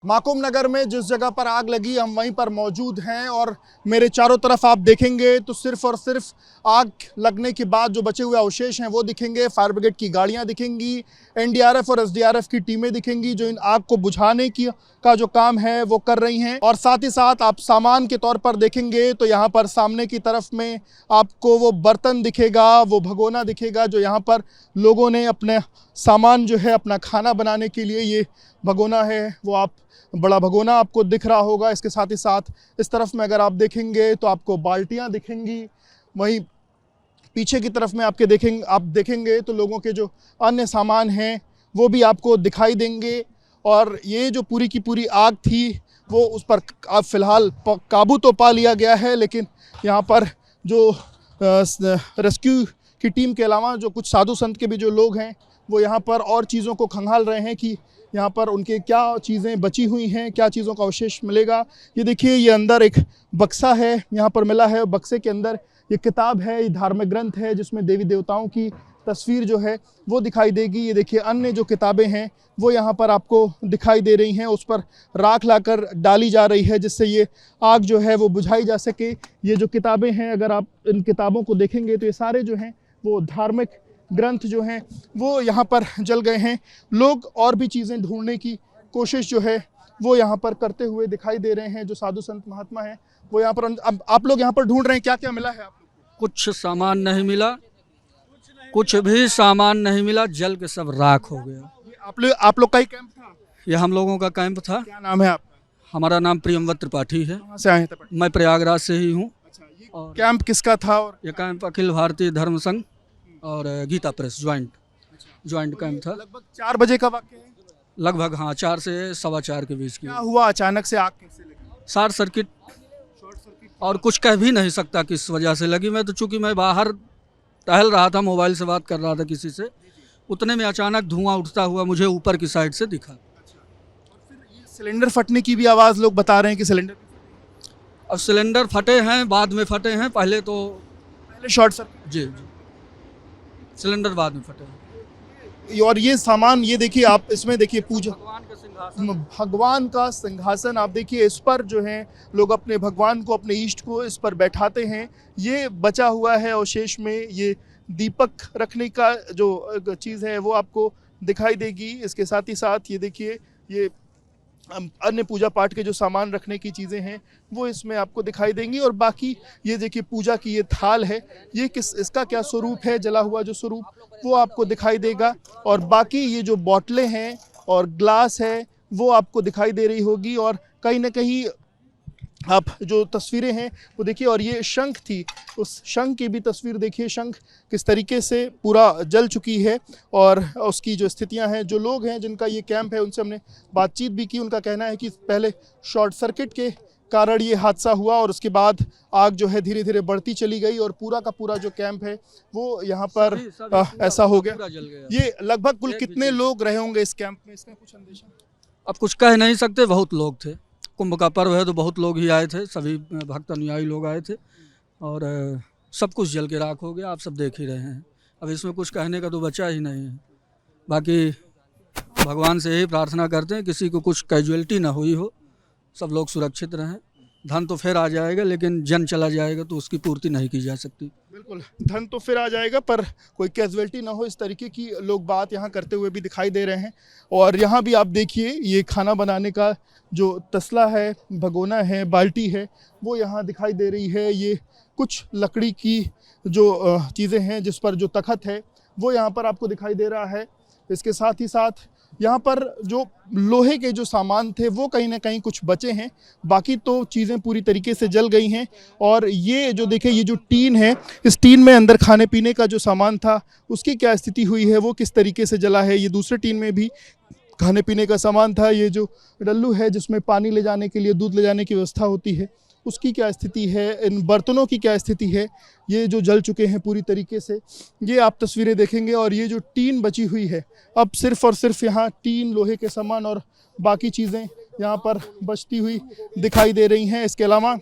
माकूम नगर में जिस जगह पर आग लगी हम वहीं पर मौजूद हैं और मेरे चारों तरफ आप देखेंगे तो सिर्फ और सिर्फ आग लगने के बाद जो बचे हुए अवशेष हैं वो दिखेंगे। फायर ब्रिगेड की गाड़ियां दिखेंगी, एनडीआरएफ और एसडीआरएफ की टीमें दिखेंगी जो इन आग को बुझाने की का जो काम है वो कर रही हैं। और साथ ही साथ आप सामान के तौर पर देखेंगे तो यहाँ पर सामने की तरफ में आपको वो बर्तन दिखेगा, वो भगोना दिखेगा जो यहाँ पर लोगों ने अपने सामान जो है अपना खाना बनाने के लिए, ये भगोना है वो आप बड़ा भगोना आपको दिख रहा होगा। इसके साथ ही साथ इस तरफ में अगर आप देखेंगे तो आपको बाल्टियां दिखेंगी। वहीं पीछे की तरफ में आप देखेंगे तो लोगों के जो अन्य सामान हैं वो भी आपको दिखाई देंगे। और ये जो पूरी की पूरी आग थी वो उस पर अब फ़िलहाल काबू तो पा लिया गया है, लेकिन यहाँ पर जो रेस्क्यू की टीम के अलावा जो कुछ साधु संत के भी जो लोग हैं वो यहाँ पर और चीज़ों को खंगाल रहे हैं कि यहाँ पर उनके क्या चीज़ें बची हुई हैं, क्या चीज़ों का अवशेष मिलेगा। ये देखिए, ये अंदर एक बक्सा है यहाँ पर मिला है। बक्से के अंदर ये किताब है, ये धार्मिक ग्रंथ है जिसमें देवी देवताओं की तस्वीर जो है वो दिखाई देगी। ये देखिए अन्य जो किताबें हैं वो यहाँ पर आपको दिखाई दे रही हैं, उस पर राख लाकर डाली जा रही है जिससे ये आग जो है वो बुझाई जा सके। ये जो किताबें हैं, अगर आप इन किताबों को देखेंगे तो ये सारे जो हैं वो धार्मिक ग्रंथ जो हैं वो यहाँ पर जल गए हैं। लोग और भी चीज़ें ढूंढने की कोशिश जो है वो यहाँ पर करते हुए दिखाई दे रहे हैं। जो साधु संत महात्मा हैं वो यहाँ पर, अब आप लोग यहाँ पर ढूंढ रहे हैं, क्या क्या मिला है आप लोग? कुछ सामान नहीं मिला, कुछ भी सामान नहीं मिला, जल के सब राख हो गया। ये आप लोग का ही कैंप था? ये हम लोगों का कैंप था। क्या नाम है आपका? हमारा नाम प्रियंवत त्रिपाठी है। कहाँ से आए थे? मैं प्रयागराज से ही हूँ। अच्छा, ये कैंप किसका था? और ये कैंप अखिल भारतीय धर्म संघ और गीता प्रेस ज्वाइंट कैंप था। लगभग 4 बजे का वाक्य है? लगभग हाँ, 4 से 4:15 के बीच की। क्या हुआ अचानक से आग कैसे लगी? शॉर्ट सर्किट, और कुछ कह भी नहीं सकता किस वजह से लगी। मैं तो चूंकि मैं बाहर टहल रहा था, मोबाइल से बात कर रहा था किसी से, उतने में अचानक धुआं उठता हुआ मुझे ऊपर की साइड से दिखा। ये सिलेंडर फटने की भी आवाज़ लोग बता रहे हैं कि सिलेंडर, अब सिलेंडर फटे हैं, बाद में फटे हैं, पहले शॉर्ट सर्किट। जी, सिलेंडर बाद में फटे हैं। और ये सामान, ये देखिए आप इसमें देखिए पूजा, भगवान का सिंहासन, भगवान का सिंहासन आप देखिए, इस पर जो है लोग अपने भगवान को, अपने इष्ट को इस पर बैठाते हैं। ये बचा हुआ है अवशेष में, ये दीपक रखने का जो चीज़ है वो आपको दिखाई देगी। इसके साथ ही साथ ये देखिए, ये अन्य पूजा पाठ के जो सामान रखने की चीज़ें हैं वो इसमें आपको दिखाई देंगी। और बाकी ये देखिए पूजा की ये थाल है, ये इसका क्या स्वरूप है, जला हुआ जो स्वरूप वो आपको दिखाई देगा। और बाकी ये जो बोतलें हैं और ग्लास है वो आपको दिखाई दे रही होगी। और कहीं ना कहीं आप जो तस्वीरें हैं वो देखिए, और ये शंख थी, उस शंख की भी तस्वीर देखिए, शंख किस तरीके से पूरा जल चुकी है। और उसकी जो स्थितियां हैं, जो लोग हैं जिनका ये कैंप है उनसे हमने बातचीत भी की। उनका कहना है कि पहले शॉर्ट सर्किट के कारण ये हादसा हुआ और उसके बाद आग जो है धीरे धीरे बढ़ती चली गई और पूरा का पूरा जो कैंप है वो यहाँ पर ऐसा हो गया। ये लगभग कुल कितने लोग रहे होंगे इस कैंप में, इसका कुछ अंदेशा? अब कुछ कह नहीं सकते, बहुत लोग थे। कुंभ का पर्व है तो बहुत लोग ही आए थे, सभी भक्त अनुयायी लोग आए थे और सब कुछ जल के राख हो गया। आप सब देख ही रहे हैं। अब इसमें कुछ कहने का तो बचा ही नहीं है। बाकी भगवान से यही प्रार्थना करते हैं किसी को कुछ कैजुअलिटी ना हुई हो, सब लोग सुरक्षित रहें। धन तो फिर आ जाएगा, लेकिन जन चला जाएगा तो उसकी पूर्ति नहीं की जा सकती। बिल्कुल, धन तो फिर आ जाएगा पर कोई कैजुअलिटी ना हो, इस तरीके की लोग बात यहाँ करते हुए भी दिखाई दे रहे हैं। और यहाँ भी आप देखिए, ये खाना बनाने का जो तसला है, भगोना है, बाल्टी है, वो यहाँ दिखाई दे रही है। ये कुछ लकड़ी की जो चीज़ें हैं जिस पर जो तखत है वो यहाँ पर आपको दिखाई दे रहा है। इसके साथ ही साथ यहाँ पर जो लोहे के जो सामान थे वो कहीं ना कहीं कुछ बचे हैं, बाकी तो चीज़ें पूरी तरीके से जल गई हैं। और ये जो देखें, ये जो टीन है, इस टीन में अंदर खाने पीने का जो सामान था उसकी क्या स्थिति हुई है, वो किस तरीके से जला है। ये दूसरे टीन में भी खाने पीने का सामान था। ये जो डल्लू है जिसमें पानी ले जाने के लिए, दूध ले जाने की व्यवस्था होती है, उसकी क्या स्थिति है, इन बर्तनों की क्या स्थिति है, ये जो जल चुके हैं पूरी तरीके से, ये आप तस्वीरें देखेंगे। और ये जो टीन बची हुई है, अब सिर्फ और सिर्फ यहाँ टीन, लोहे के सामान और बाकी चीज़ें यहाँ पर बचती हुई दिखाई दे रही हैं। इसके अलावा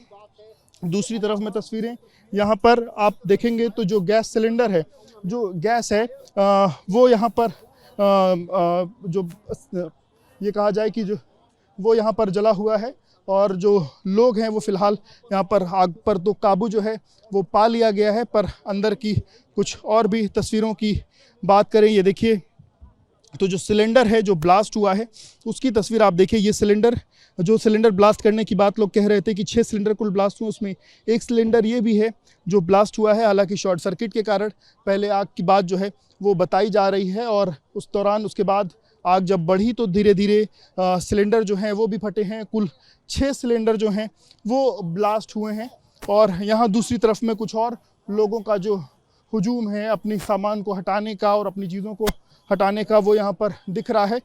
दूसरी तरफ में तस्वीरें यहाँ पर आप देखेंगे तो जो गैस सिलेंडर है, जो गैस है वो यहाँ पर जो ये कहा जाए कि जो वो यहाँ पर जला हुआ है और जो लोग हैं वो फ़िलहाल यहाँ पर आग पर तो काबू जो है वो पा लिया गया है। पर अंदर की कुछ और भी तस्वीरों की बात करें, ये देखिए तो जो सिलेंडर है जो ब्लास्ट हुआ है उसकी तस्वीर आप देखिए। ये सिलेंडर ब्लास्ट करने की बात लोग कह रहे थे कि 6 सिलेंडर कुल ब्लास्ट हुए, उसमें एक सिलेंडर ये भी है जो ब्लास्ट हुआ है। हालांकि शॉर्ट सर्किट के कारण पहले आग की बात जो है वो बताई जा रही है और उस दौरान उसके बाद आग जब बढ़ी तो धीरे धीरे सिलेंडर जो हैं वो भी फटे हैं। कुल 6 सिलेंडर जो हैं वो ब्लास्ट हुए हैं और यहाँ दूसरी तरफ में कुछ और लोगों का जो हुजूम है अपनी सामान को हटाने का और अपनी चीज़ों को हटाने का वो यहाँ पर दिख रहा है।